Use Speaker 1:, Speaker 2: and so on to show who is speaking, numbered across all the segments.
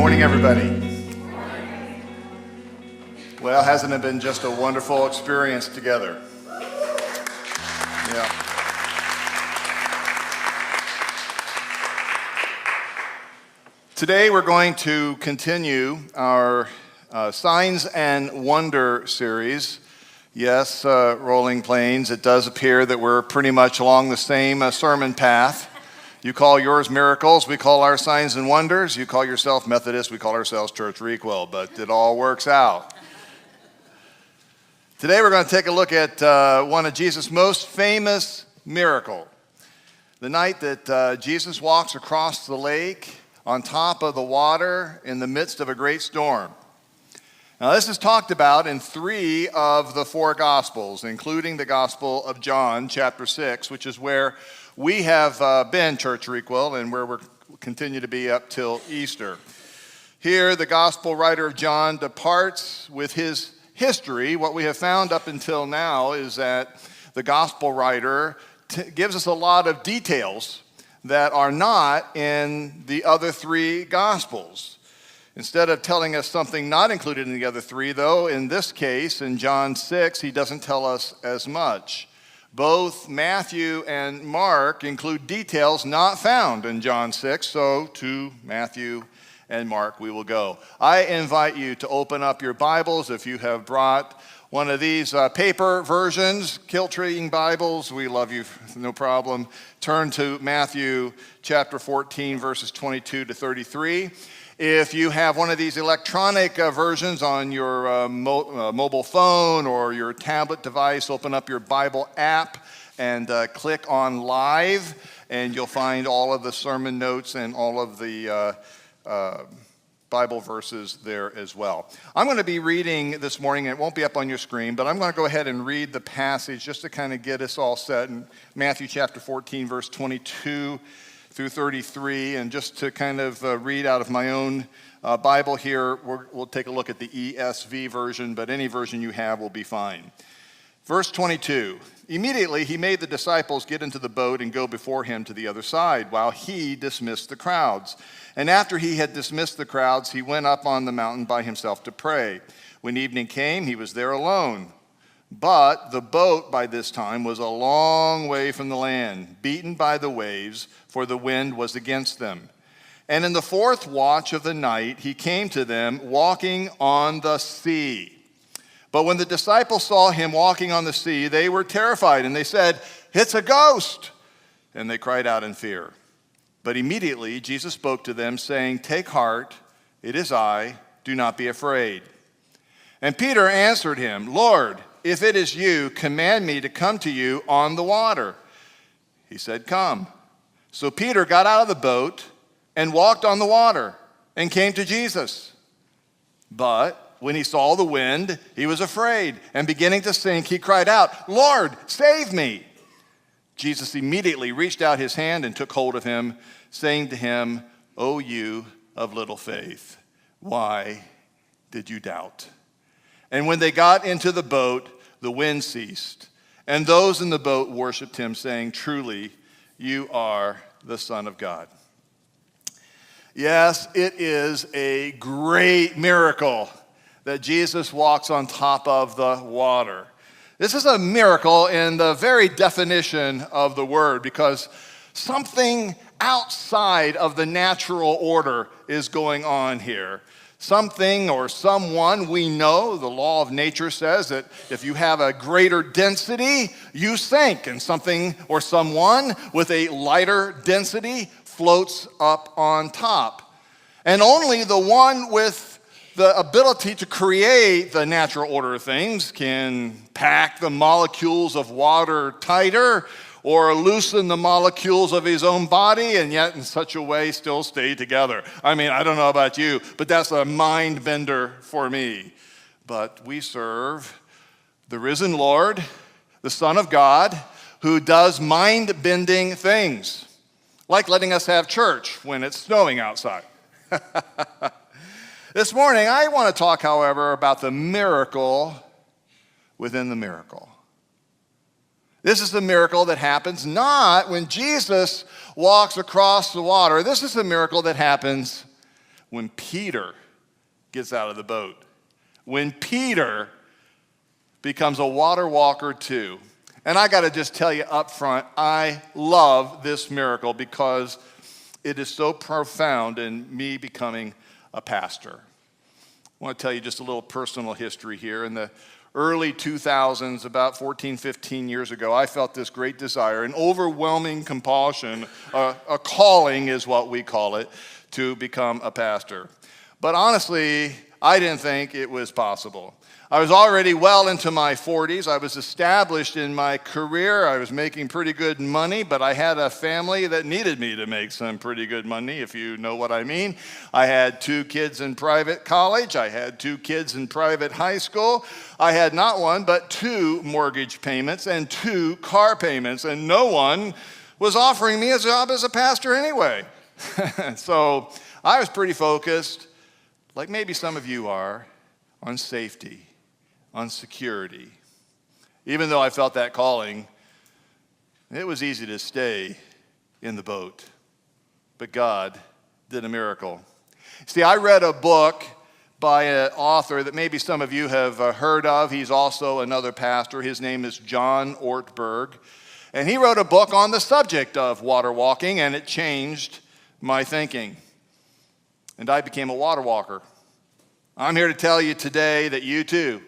Speaker 1: Morning, everybody. Well, hasn't it been just a wonderful experience together? Yeah. Today we're going to continue our Signs and Wonder series. Yes, rolling planes, it does appear that we're pretty much along the same sermon path. You call yours miracles, we call our signs and wonders. You call yourself Methodist, we call ourselves Church Requel, but it all works out. Today we're going to take a look at one of Jesus' most famous miracles. The night that Jesus walks across the lake on top of the water in the midst of a great storm. Now this is talked about in 3 of the 4 Gospels, including the Gospel of John, chapter 6, which is where we have been, Church Requel, and where we'll continue to be up till Easter. Here, the Gospel writer of John departs with his history. What we have found up until now is that the Gospel writer gives us a lot of details that are not in the other 3 Gospels. Instead of telling us something not included in the other 3, though, in this case, in John 6, he doesn't tell us as much. Both Matthew and Mark include details not found in John 6, so to Matthew and Mark we will go. I invite you to open up your Bibles if you have brought one of these paper versions, Kiltreeing Bibles. We love you, no problem. Turn to Matthew chapter 14, verses 22 to 33. If you have one of these electronic versions on your mobile phone or your tablet device, open up your Bible app and click on Live, and you'll find all of the sermon notes and all of the Bible verses there as well. I'm going to be reading this morning, and it won't be up on your screen, but I'm going to go ahead and read the passage just to kind of get us all set in Matthew chapter 14, verse 22 through 33, and just to kind of read out of my own Bible here, we'll take a look at the ESV version, but any version you have will be fine. Verse 22, immediately he made the disciples get into the boat and go before him to the other side, while he dismissed the crowds. And after he had dismissed the crowds, he went up on the mountain by himself to pray. When evening came, he was there alone. But the boat by this time was a long way from the land, beaten by the waves, for the wind was against them. And in the 4th watch of the night, he came to them walking on the sea. But when the disciples saw him walking on the sea, they were terrified, and they said, "It's a ghost!" And they cried out in fear. But immediately Jesus spoke to them, saying, "Take heart, it is I, do not be afraid." And Peter answered him, "Lord, if it is you, command me to come to you on the water." He said, "Come." So Peter got out of the boat and walked on the water and came to Jesus. But when he saw the wind, he was afraid, and beginning to sink, he cried out, "Lord, save me." Jesus immediately reached out his hand and took hold of him, saying to him, "O you of little faith, why did you doubt?" And when they got into the boat, the wind ceased, and those in the boat worshiped him, saying, "Truly, you are the Son of God." Yes, it is a great miracle that Jesus walks on top of the water. This is a miracle in the very definition of the word, because something outside of the natural order is going on here. Something or someone, we know, the law of nature says that if you have a greater density, you sink, and something or someone with a lighter density floats up on top. And only the one with the ability to create the natural order of things can pack the molecules of water tighter or loosen the molecules of his own body, and yet in such a way still stay together. I mean, I don't know about you, but that's a mind bender for me. But we serve the risen Lord, the Son of God, who does mind-bending things, like letting us have church when it's snowing outside. This morning, I want to talk, however, about the miracle within the miracle. This is the miracle that happens not when Jesus walks across the water. This is the miracle that happens when Peter gets out of the boat. When Peter becomes a water walker too. And I got to just tell you up front, I love this miracle because it is so profound in me becoming a pastor. I want to tell you just a little personal history here. In the early 2000s, about 14, 15 years ago, I felt this great desire, an overwhelming compulsion, a calling is what we call it, to become a pastor. But honestly, I didn't think it was possible. I was already well into my 40s. I was established in my career. I was making pretty good money, but I had a family that needed me to make some pretty good money, if you know what I mean. I had 2 kids in private college. I had 2 kids in private high school. I had not 1, but 2 mortgage payments and 2 car payments, and no one was offering me a job as a pastor anyway. So I was pretty focused, like maybe some of you are, on safety, on security. Even though I felt that calling, it was easy to stay in the boat. But God did a miracle. See, I read a book by an author that maybe some of you have heard of. He's also another pastor. His name is John Ortberg. And he wrote a book on the subject of water walking, and it changed my thinking. And I became a water walker. I'm here to tell you today that you too,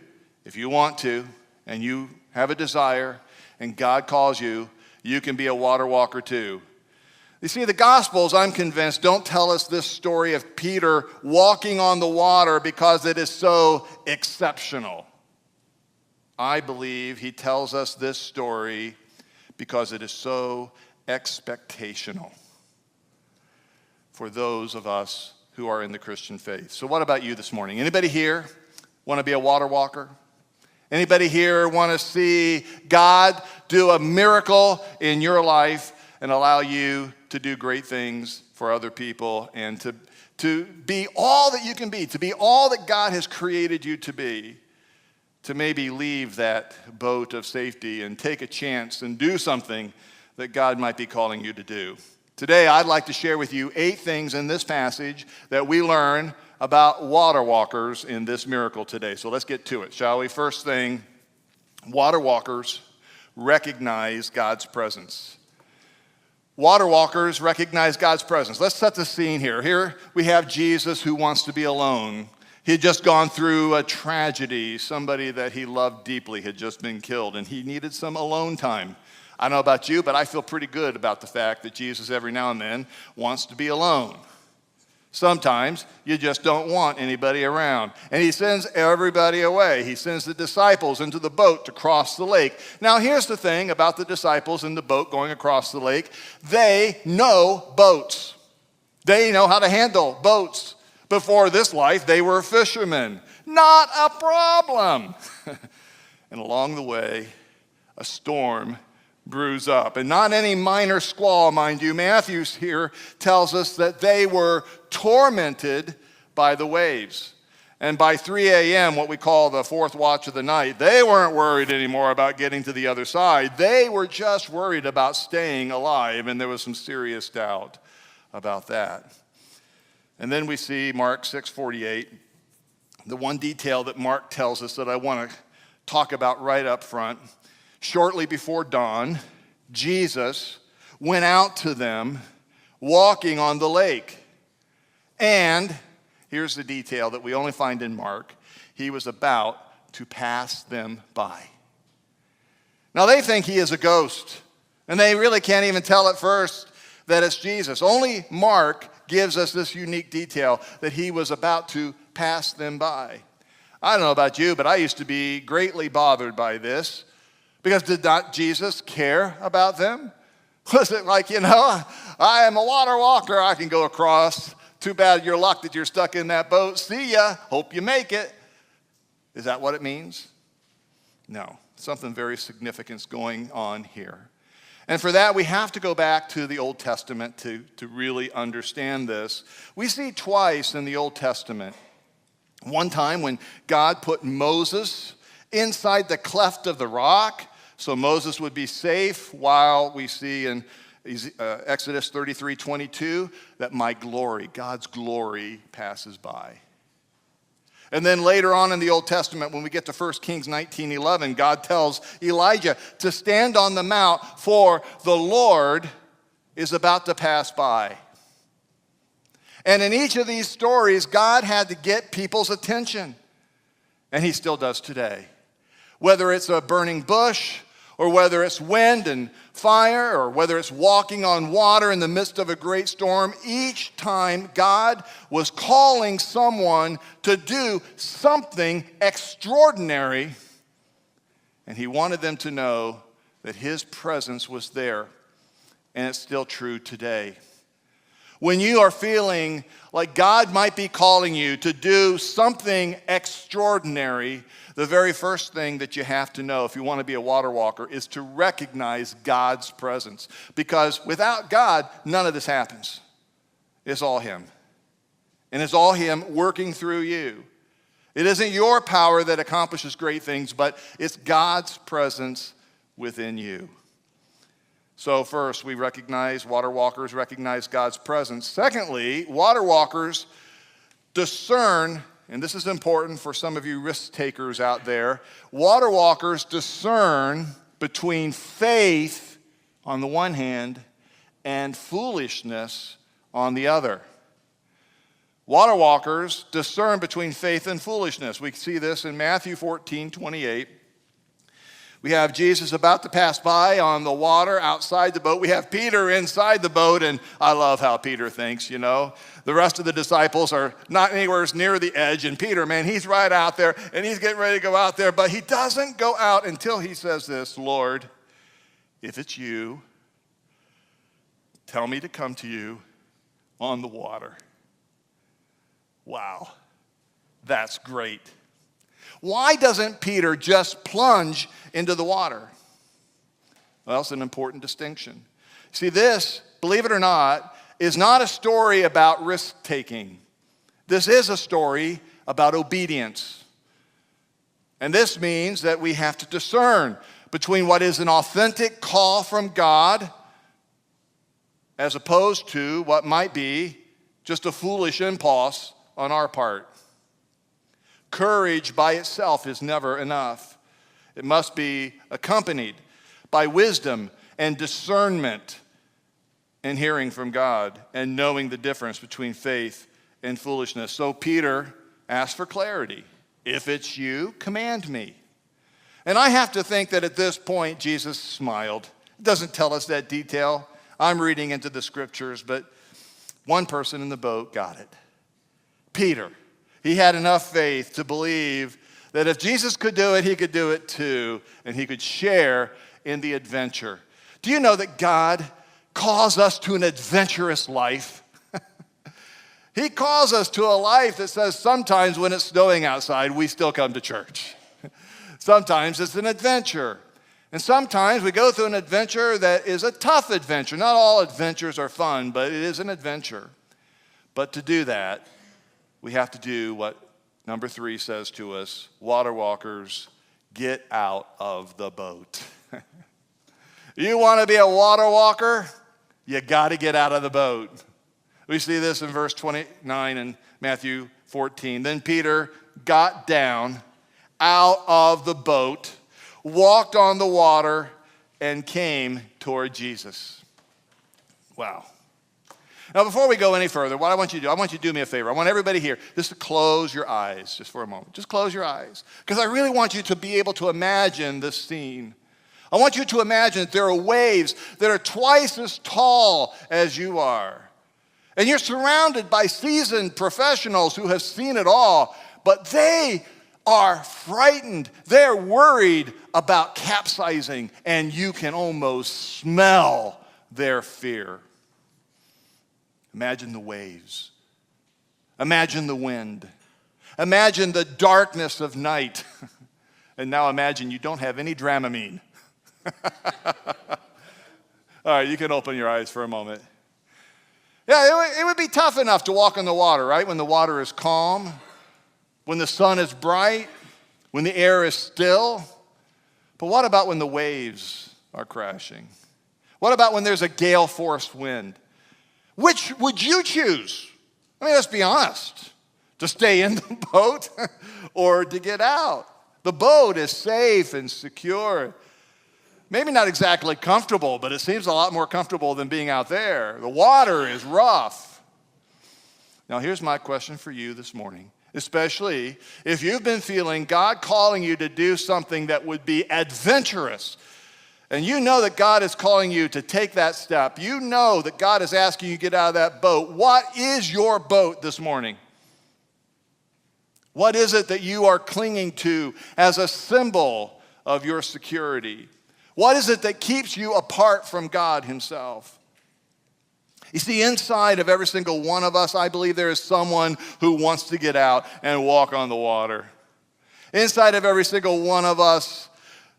Speaker 1: if you want to, and you have a desire, and God calls you, you can be a water walker too. You see, the Gospels, I'm convinced, don't tell us this story of Peter walking on the water because it is so exceptional. I believe he tells us this story because it is so expectational for those of us who are in the Christian faith. So what about you this morning? Anybody here want to be a water walker? Anybody here want to see God do a miracle in your life and allow you to do great things for other people and to be all that you can be, to be all that God has created you to be, to maybe leave that boat of safety and take a chance and do something that God might be calling you to do? Today, I'd like to share with you 8 things in this passage that we learn about water walkers in this miracle today. So let's get to it, shall we? First thing, water walkers recognize God's presence. Water walkers recognize God's presence. Let's set the scene here. Here we have Jesus who wants to be alone. He had just gone through a tragedy. Somebody that he loved deeply had just been killed, and he needed some alone time. I don't know about you, but I feel pretty good about the fact that Jesus every now and then wants to be alone. Sometimes you just don't want anybody around. And he sends everybody away. He sends the disciples into the boat to cross the lake. Now here's the thing about the disciples in the boat going across the lake. They know boats. They know how to handle boats. Before this life, they were fishermen. Not a problem. And along the way, a storm brews up. And not any minor squall, mind you. Matthew here tells us that they were tormented by the waves. And by 3 a.m., what we call the 4th watch of the night, they weren't worried anymore about getting to the other side. They were just worried about staying alive, and there was some serious doubt about that. And then we see Mark 6:48, the one detail that Mark tells us that I want to talk about right up front. Shortly before dawn, Jesus went out to them walking on the lake. And here's the detail that we only find in Mark. He was about to pass them by. Now they think he is a ghost, and they really can't even tell at first that it's Jesus. Only Mark gives us this unique detail that he was about to pass them by. I don't know about you, but I used to be greatly bothered by this. Because did not Jesus care about them? Was it like, I am a water walker, I can go across. Too bad your luck that you're stuck in that boat. See ya, hope you make it. Is that what it means? No, something very significant is going on here. And for that, we have to go back to the Old Testament to really understand this. We see twice in the Old Testament. One time when God put Moses inside the cleft of the rock, so Moses would be safe, while we see in Exodus 33:22, that my glory, God's glory, passes by. And then later on in the Old Testament, when we get to 1 Kings 19:11, God tells Elijah to stand on the mount, for the Lord is about to pass by. And in each of these stories, God had to get people's attention. And he still does today. Whether it's a burning bush, or whether it's wind and fire, or whether it's walking on water in the midst of a great storm, each time God was calling someone to do something extraordinary, and he wanted them to know that his presence was there, and it's still true today. When you are feeling like God might be calling you to do something extraordinary, the very first thing that you have to know if you want to be a water walker is to recognize God's presence. Because without God, none of this happens. It's all him. And it's all him working through you. It isn't your power that accomplishes great things, but it's God's presence within you. So first, water walkers recognize God's presence. Secondly, water walkers discern, and this is important for some of you risk takers out there, water walkers discern between faith on the one hand and foolishness on the other. Water walkers discern between faith and foolishness. We see this in Matthew 14:28. We have Jesus about to pass by on the water outside the boat. We have Peter inside the boat, and I love how Peter thinks, you know. The rest of the disciples are not anywhere near the edge, and Peter, man, he's right out there, and he's getting ready to go out there, but he doesn't go out until he says this, Lord, if it's you, tell me to come to you on the water. Wow, that's great. Why doesn't Peter just plunge into the water? Well, it's an important distinction. See, this, believe it or not, is not a story about risk-taking. This is a story about obedience. And this means that we have to discern between what is an authentic call from God as opposed to what might be just a foolish impulse on our part. Courage by itself is never enough. It must be accompanied by wisdom and discernment and hearing from God and knowing the difference between faith and foolishness. So Peter asked for clarity. If it's you, command me. And I have to think that at this point, Jesus smiled. It doesn't tell us that detail. I'm reading into the scriptures, but one person in the boat got it. Peter. He had enough faith to believe that if Jesus could do it, he could do it too, and he could share in the adventure. Do you know that God calls us to an adventurous life? He calls us to a life that says sometimes when it's snowing outside, we still come to church. Sometimes it's an adventure. And sometimes we go through an adventure that is a tough adventure. Not all adventures are fun, but it is an adventure. But to do that, we have to do what number 3 says to us, water walkers, get out of the boat. You want to be a water walker? You got to get out of the boat. We see this in verse 29 in Matthew 14. Then Peter got down out of the boat, walked on the water, and came toward Jesus. Wow. Now, before we go any further, what I want you to do, I want you to do me a favor. I want everybody here just to close your eyes just for a moment. Just close your eyes. Because I really want you to be able to imagine this scene. I want you to imagine that there are waves that are twice as tall as you are. And you're surrounded by seasoned professionals who have seen it all, but they are frightened. They're worried about capsizing, and you can almost smell their fear. Imagine the waves. Imagine the wind. Imagine the darkness of night. And now imagine you don't have any Dramamine. All right, you can open your eyes for a moment. Yeah, it would be tough enough to walk on the water, right? When the water is calm, when the sun is bright, when the air is still. But what about when the waves are crashing? What about when there's a gale force wind? Which would you choose? I mean, let's be honest. To stay in the boat or to get out? The boat is safe and secure. Maybe not exactly comfortable, but it seems a lot more comfortable than being out there. The water is rough. Now, here's my question for you this morning, especially if you've been feeling God calling you to do something that would be adventurous, and you know that God is calling you to take that step. You know that God is asking you to get out of that boat. What is your boat this morning? What is it that you are clinging to as a symbol of your security? What is it that keeps you apart from God himself? You see, inside of every single one of us, I believe there is someone who wants to get out and walk on the water. Inside of every single one of us,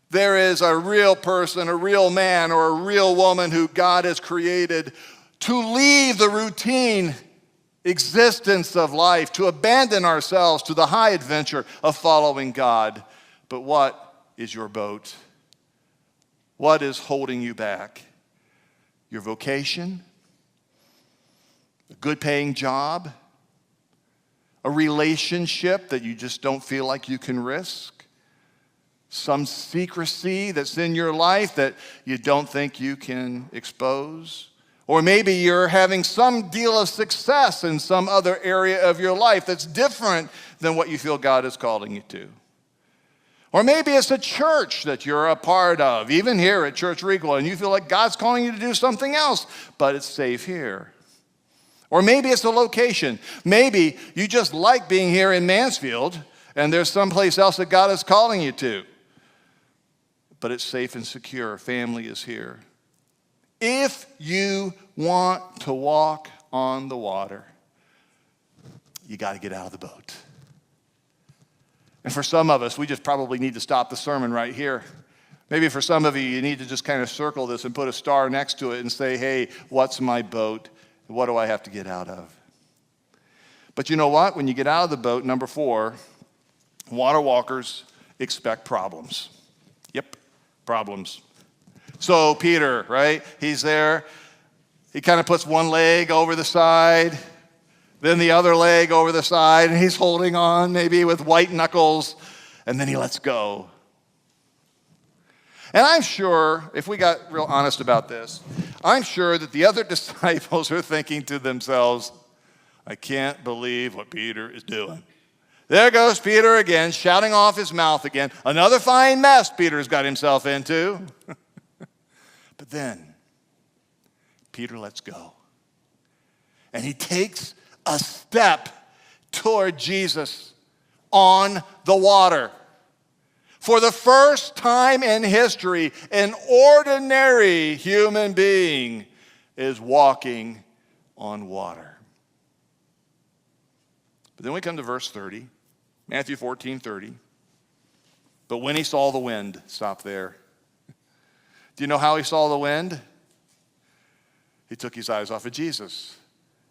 Speaker 1: there is a real person, a real man, or a real woman who God has created to leave the routine existence of life, to abandon ourselves to the high adventure of following God. But what is your boat? What is holding you back? Your vocation? A good paying job? A relationship that you just don't feel like you can risk? Some secrecy that's in your life that you don't think you can expose? Or maybe you're having some deal of success in some other area of your life that's different than what you feel God is calling you to. Or maybe it's a church that you're a part of, even here at Church Requel, and you feel like God's calling you to do something else, but it's safe here. Or maybe it's a location. Maybe you just like being here in Mansfield, and there's someplace else that God is calling you to. But it's safe and secure. Family is here. If you want to walk on the water, you got to get out of the boat. And for some of us, we just probably need to stop the sermon right here. Maybe for some of you, you need to just kind of circle this and put a star next to it and say, hey, what's my boat? What do I have to get out of? But you know what? When you get out of the boat, number 4, water walkers expect problems. Yep, problems. So Peter, right? He's there. He kind of puts one leg over the side, then the other leg over the side, and he's holding on maybe with white knuckles, and then he lets go. And I'm sure, if we got real honest about this, I'm sure that the other disciples are thinking to themselves, I can't believe what Peter is doing. There goes Peter again, shouting off his mouth again. Another fine mess Peter's got himself into. But then, Peter lets go. And he takes a step toward Jesus on the water. For the first time in history, an ordinary human being is walking on water. But then we come to verse 30, Matthew 14:30. But when he saw the wind, stop there. Do you know how he saw the wind? He took his eyes off of Jesus.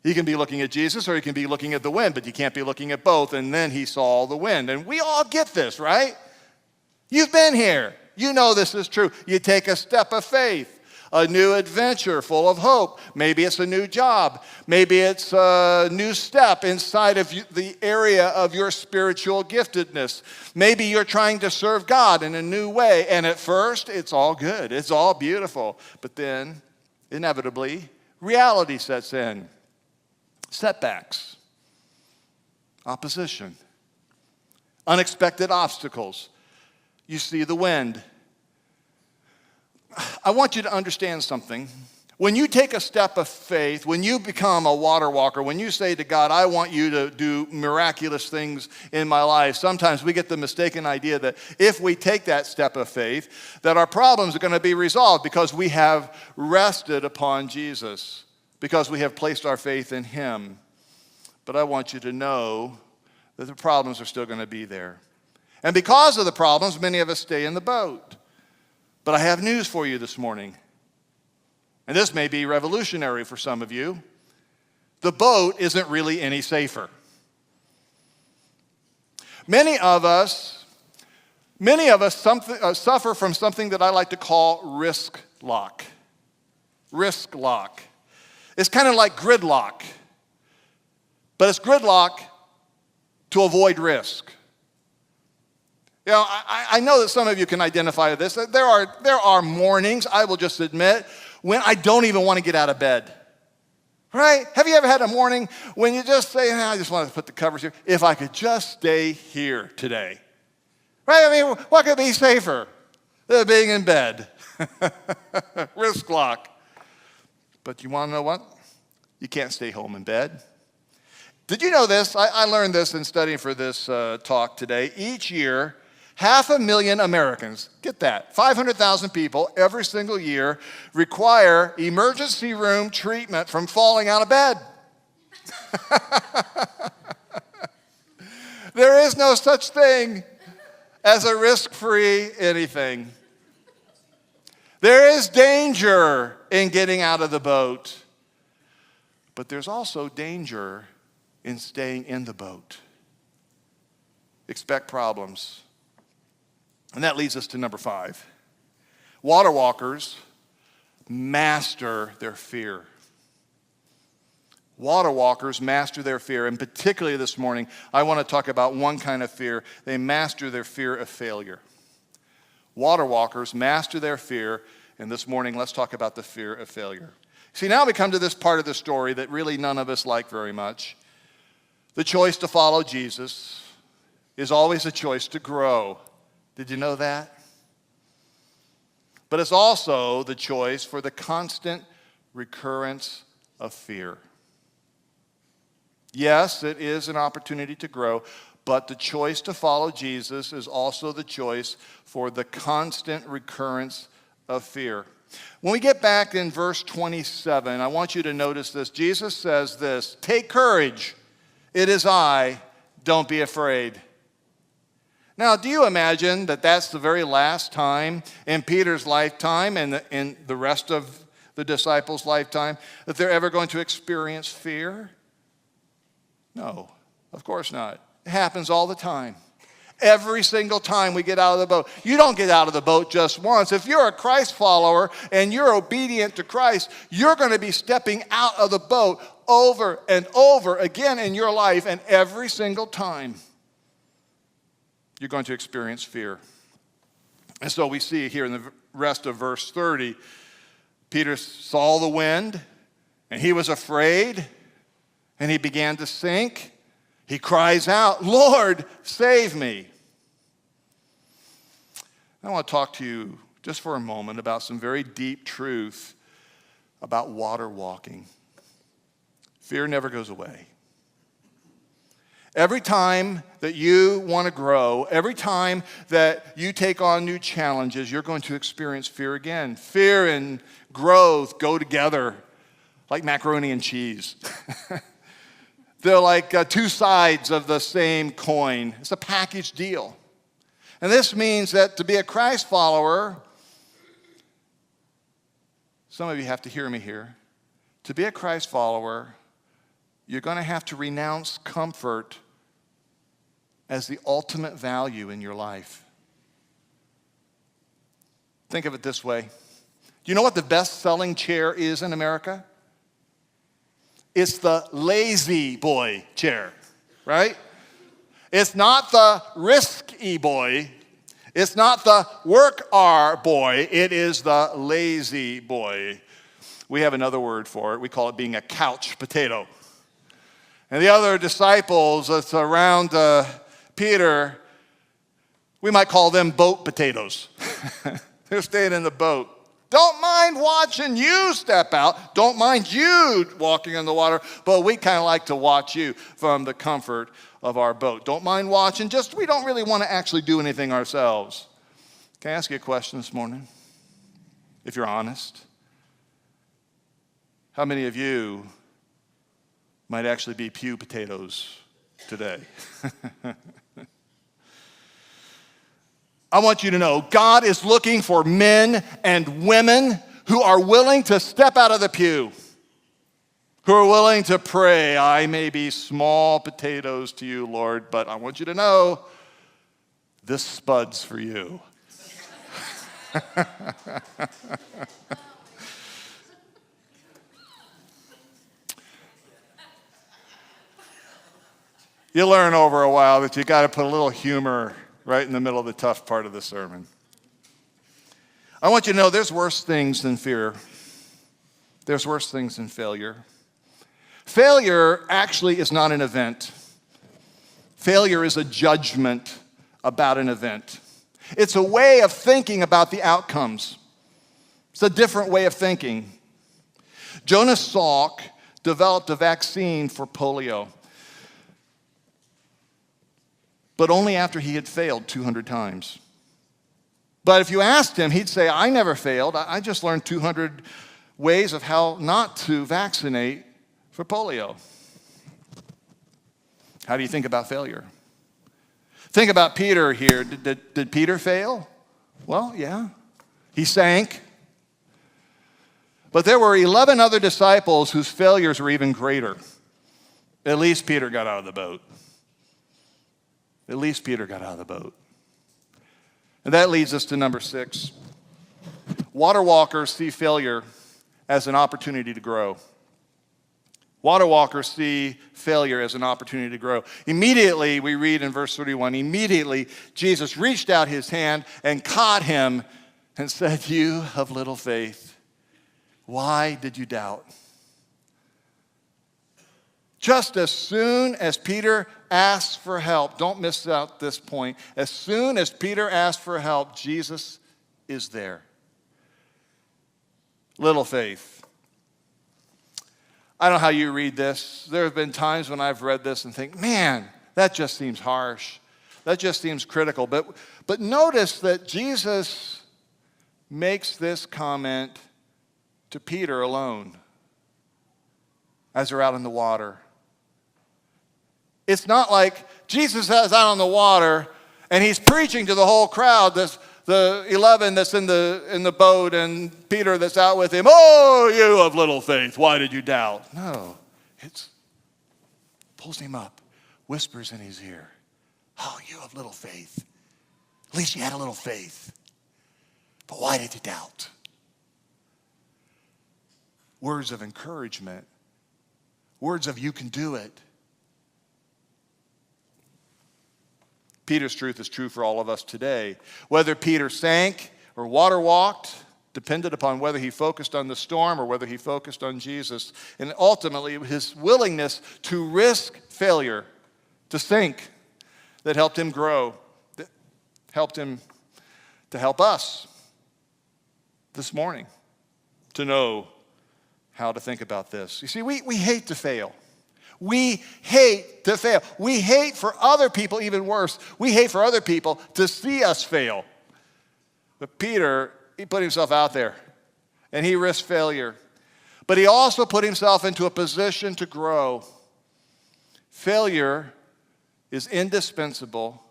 Speaker 1: He can be looking at Jesus or he can be looking at the wind, but you can't be looking at both. And then he saw the wind. And we all get this, right? You've been here. You know this is true. You take a step of faith, a new adventure full of hope. Maybe it's a new job. Maybe it's a new step inside of the area of your spiritual giftedness. Maybe you're trying to serve God in a new way. And at first, it's all good. It's all beautiful. But then, inevitably, reality sets in. Setbacks, opposition, unexpected obstacles. You see the wind. I want you to understand something. When you take a step of faith, when you become a water walker, when you say to God, I want you to do miraculous things in my life, sometimes we get the mistaken idea that if we take that step of faith, that our problems are going to be resolved because we have rested upon Jesus, because we have placed our faith in him. But I want you to know that the problems are still going to be there. And because of the problems, many of us stay in the boat. But I have news for you this morning. And this may be revolutionary for some of you. The boat isn't really any safer. Many of us suffer from something that I like to call risk lock. risk lock. It's kind of like gridlock, but it's gridlock to avoid risk. You know, I know that some of you can identify with this. There are mornings, I will just admit, when I don't even want to get out of bed. Right? Have you ever had a morning when you just say, I just want to put the covers here. If I could just stay here today. Right? I mean, what could be safer than being in bed? Risk lock. But you want to know what? You can't stay home in bed. Did you know this? I learned this in studying for this talk today. Each year, 500,000 Americans, get that, 500,000 people every single year require emergency room treatment from falling out of bed. There is no such thing as a risk-free anything. There is danger in getting out of the boat, but there's also danger in staying in the boat. Expect problems. And that leads us to number 5. Water walkers master their fear. Water walkers master their fear. And particularly this morning, I want to talk about one kind of fear. They master their fear of failure. Water walkers master their fear. And this morning, let's talk about the fear of failure. See, now we come to this part of the story that really none of us like very much. The choice to follow Jesus is always a choice to grow. Did you know that? But it's also the choice for the constant recurrence of fear. Yes, it is an opportunity to grow, but the choice to follow Jesus is also the choice for the constant recurrence of fear. When we get back in verse 27, I want you to notice this. Jesus says this, "Take courage, it is I, don't be afraid." Now, do you imagine that that's the very last time in Peter's lifetime and in the rest of the disciples' lifetime that they're ever going to experience fear? No, of course not. It happens all the time. Every single time we get out of the boat. You don't get out of the boat just once. If you're a Christ follower and you're obedient to Christ, you're going to be stepping out of the boat over and over again in your life, and every single time you're going to experience fear. And so we see here in the rest of verse 30, Peter saw the wind, and he was afraid, and he began to sink. He cries out, "Lord, save me." I want to talk to you just for a moment about some very deep truth about water walking. Fear never goes away. Every time that you want to grow, every time that you take on new challenges, you're going to experience fear again. Fear and growth go together like macaroni and cheese. They're like two sides of the same coin. It's a package deal. And this means that to be a Christ follower, some of you have to hear me here. To be a Christ follower, you're going to have to renounce comfort as the ultimate value in your life. Think of it this way. Do you know what the best-selling chair is in America? It's the lazy boy chair, right? It's not the risky boy. It's not the work-ar boy. It is the lazy boy. We have another word for it. We call it being a couch potato. And the other disciples that's around Peter, we might call them boat potatoes. They're staying in the boat. Don't mind watching you step out. Don't mind you walking in the water, but we kind of like to watch you from the comfort of our boat. Don't mind watching, just we don't really want to actually do anything ourselves. Can I ask you a question this morning? If you're honest. How many of you might actually be pew potatoes today? I want you to know God is looking for men and women who are willing to step out of the pew, who are willing to pray, "I may be small potatoes to you, Lord, but I want you to know this spud's for you." You learn over a while that you got to put a little humor right in the middle of the tough part of the sermon. I want you to know there's worse things than fear. There's worse things than failure. Failure actually is not an event. Failure is a judgment about an event. It's a way of thinking about the outcomes. It's a different way of thinking. Jonas Salk developed a vaccine for polio, but only after he had failed 200 times. But if you asked him, he'd say, I never failed. I just learned 200 ways of how not to vaccinate for polio. How do you think about failure? Think about Peter here. Did Peter fail? Well, yeah. He sank. But there were 11 other disciples whose failures were even greater. At least Peter got out of the boat. At least Peter got out of the boat. And that leads us to number 6. Water walkers see failure as an opportunity to grow. Water walkers see failure as an opportunity to grow. Immediately, we read in verse 31, immediately Jesus reached out his hand and caught him and said, you of little faith, why did you doubt? Just as soon as Peter asked for help, don't miss out this point, as soon as Peter asked for help, Jesus is there. Little faith. I don't know how you read this. There have been times when I've read this and think, man, that just seems harsh. That just seems critical. But notice that Jesus makes this comment to Peter alone as they're out in the water. It's not like Jesus is out on the water and he's preaching to the whole crowd, the 11 that's in the boat and Peter that's out with him. Oh, you of little faith, why did you doubt? No, it's pulls him up, whispers in his ear. Oh, you of little faith. At least you had a little faith. But why did you doubt? Words of encouragement. Words of you can do it. Peter's truth is true for all of us today. Whether Peter sank or water walked depended upon whether he focused on the storm or whether he focused on Jesus. And ultimately, his willingness to risk failure, to sink, that helped him grow, that helped him to help us this morning to know how to think about this. You see, we hate to fail. We hate to fail. We hate for other people, even worse, we hate for other people to see us fail. But Peter, he put himself out there and he risked failure. But he also put himself into a position to grow. Failure is indispensable,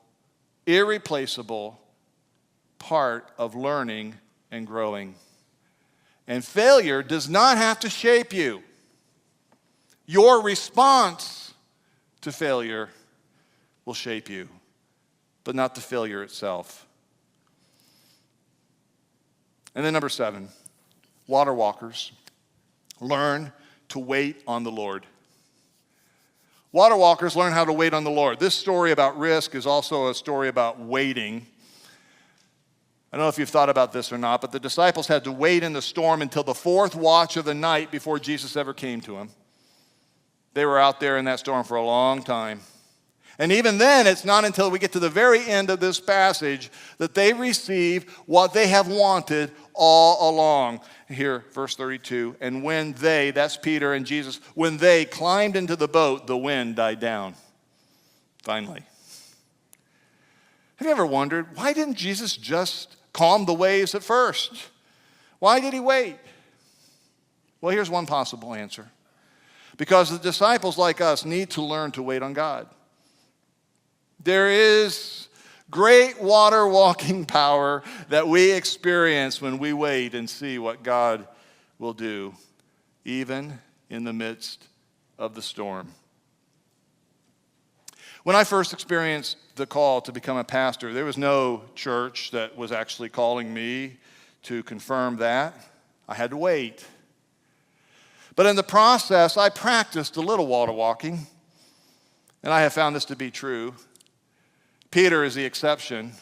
Speaker 1: irreplaceable part of learning and growing. And failure does not have to shape you. Your response to failure will shape you, but not the failure itself. And then number 7, water walkers learn to wait on the Lord. Water walkers learn how to wait on the Lord. This story about risk is also a story about waiting. I don't know if you've thought about this or not, but the disciples had to wait in the storm until the 4th watch of the night before Jesus ever came to them. They were out there in that storm for a long time. And even then, it's not until we get to the very end of this passage that they receive what they have wanted all along. Here, verse 32, and when they, that's Peter and Jesus, when they climbed into the boat, the wind died down. Finally. Have you ever wondered, why didn't Jesus just calm the waves at first? Why did he wait? Well, here's one possible answer. Because the disciples, like us, need to learn to wait on God. There is great water walking power that we experience when we wait and see what God will do, even in the midst of the storm. When I first experienced the call to become a pastor, there was no church that was actually calling me to confirm that. I had to wait. But in the process, I practiced a little water walking. And I have found this to be true. Peter is the exception.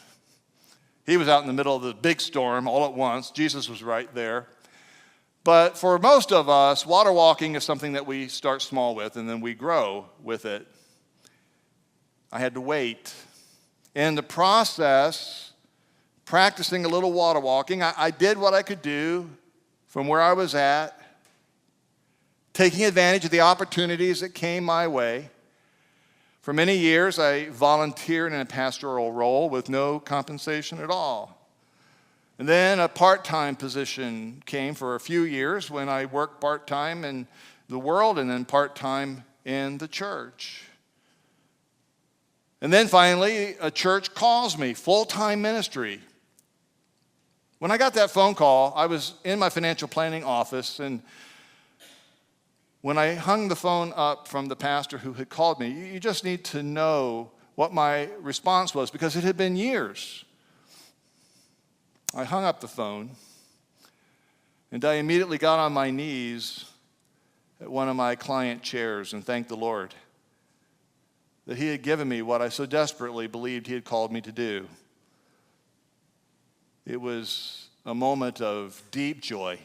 Speaker 1: He was out in the middle of the big storm all at once. Jesus was right there. But for most of us, water walking is something that we start small with and then we grow with it. I had to wait. In the process, practicing a little water walking, I did what I could do from where I was at, taking advantage of the opportunities that came my way. For many years, I volunteered in a pastoral role with no compensation at all. And then a part-time position came for a few years when I worked part-time in the world and then part-time in the church. And then finally, a church calls me, full-time ministry. When I got that phone call, I was in my financial planning office, and when I hung the phone up from the pastor who had called me, you just need to know what my response was, because it had been years. I hung up the phone, and I immediately got on my knees at one of my client chairs and thanked the Lord that he had given me what I so desperately believed he had called me to do. It was a moment of deep joy.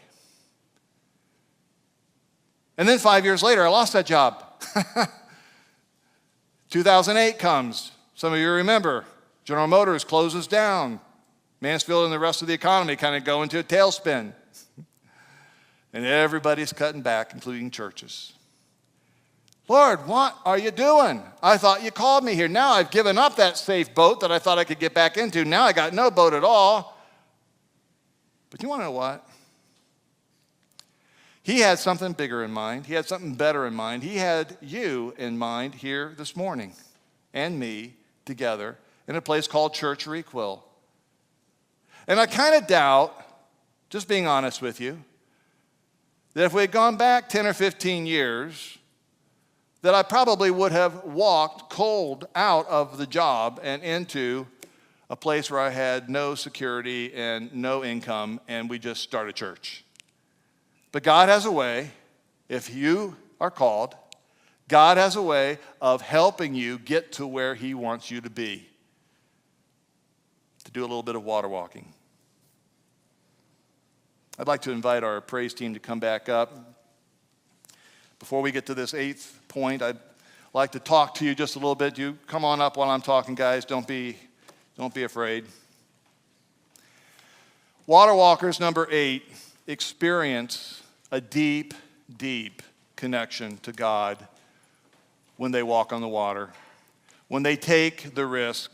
Speaker 1: And then 5 years later, I lost that job. 2008 comes. Some of you remember. General Motors closes down. Mansfield and the rest of the economy kind of go into a tailspin. And everybody's cutting back, including churches. Lord, what are you doing? I thought you called me here. Now I've given up that safe boat that I thought I could get back into. Now I got no boat at all. But you want to know what? He had something bigger in mind. He had something better in mind. He had you in mind here this morning and me together in a place called Church Requel. And I kind of doubt, just being honest with you, that if we had gone back 10 or 15 years, that I probably would have walked cold out of the job and into a place where I had no security and no income, and we just start a church. But God has a way, if you are called, God has a way of helping you get to where he wants you to be. To do a little bit of water walking. I'd like to invite our praise team to come back up. Before we get to this 8th point, I'd like to talk to you just a little bit. You come on up while I'm talking, guys. Don't be afraid. Water walkers, number 8, experience a deep, deep connection to God when they walk on the water, when they take the risk,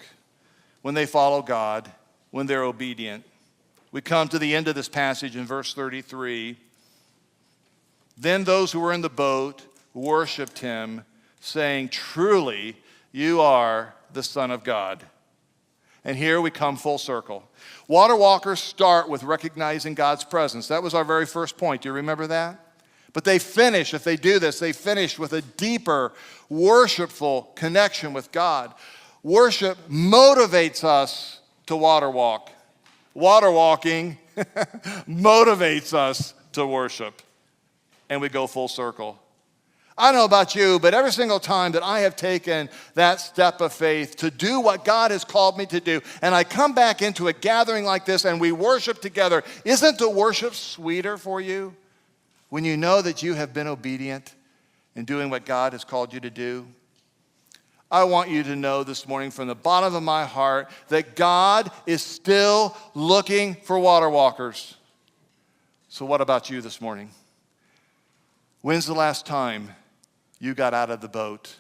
Speaker 1: when they follow God, when they're obedient. We come to the end of this passage in verse 33. Then those who were in the boat worshiped him, saying, "Truly, you are the Son of God." And here we come full circle. Water walkers start with recognizing God's presence. That was our very first point. Do you remember that? But they finish, if they do this, they finish with a deeper, worshipful connection with God. Worship motivates us to water walk. Water walking motivates us to worship. And we go full circle. I don't know about you, but every single time that I have taken that step of faith to do what God has called me to do, and I come back into a gathering like this and we worship together, isn't the worship sweeter for you when you know that you have been obedient in doing what God has called you to do? I want you to know this morning from the bottom of my heart that God is still looking for water walkers. So what about you this morning? When's the last time you got out of the boat?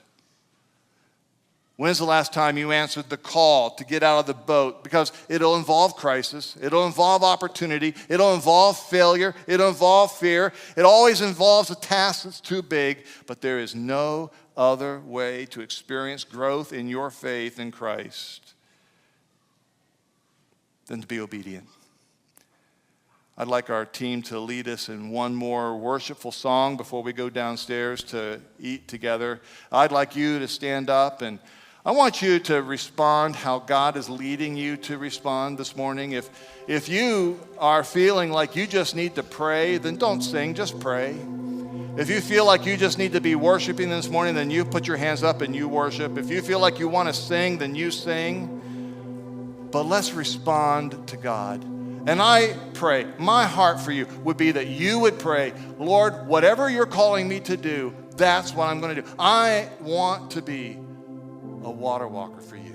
Speaker 1: When's the last time you answered the call to get out of the boat? Because it'll involve crisis, it'll involve opportunity, it'll involve failure, it'll involve fear. It always involves a task that's too big, but there is no other way to experience growth in your faith in Christ than to be obedient. I'd like our team to lead us in one more worshipful song before we go downstairs to eat together. I'd like you to stand up, and I want you to respond how God is leading you to respond this morning. If you are feeling like you just need to pray, then don't sing, just pray. If you feel like you just need to be worshiping this morning, then you put your hands up and you worship. If you feel like you want to sing, then you sing. But let's respond to God. And I pray, my heart for you would be that you would pray, Lord, whatever you're calling me to do, that's what I'm going to do. I want to be a water walker for you.